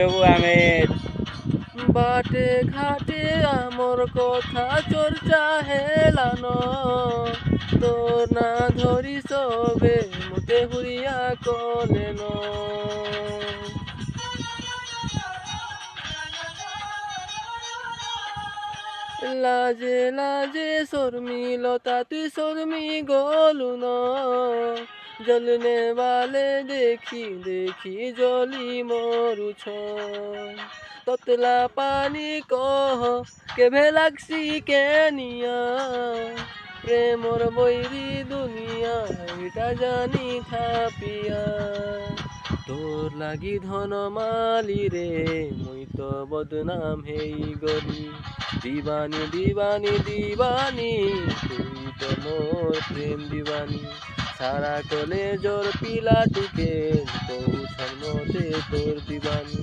আমের বাটে ঘাটে আমর কথা চর্চা হেলানো তোর না ধরি সবে মতে হুরিয়া কলেন লাজে লাজে শর্মিলতা তুই শর্মি গলু ন জলনে বালে দেখি দেখি জলি মরুছ ততলা পানি কহ কেভে লাগছি কেনিয়া প্রেমর বৈরি দুনিয়া এটা জানি থাপিয়া তোর লাগি ধন মালি রে মুই তো বদনাম হেই গলি দিবানি দিবানি দিবানি তুই তো মোর প্রেম দিবানি সারা কলেজর পিলাটুকে পৌঁছার মতে তোর দিবানি।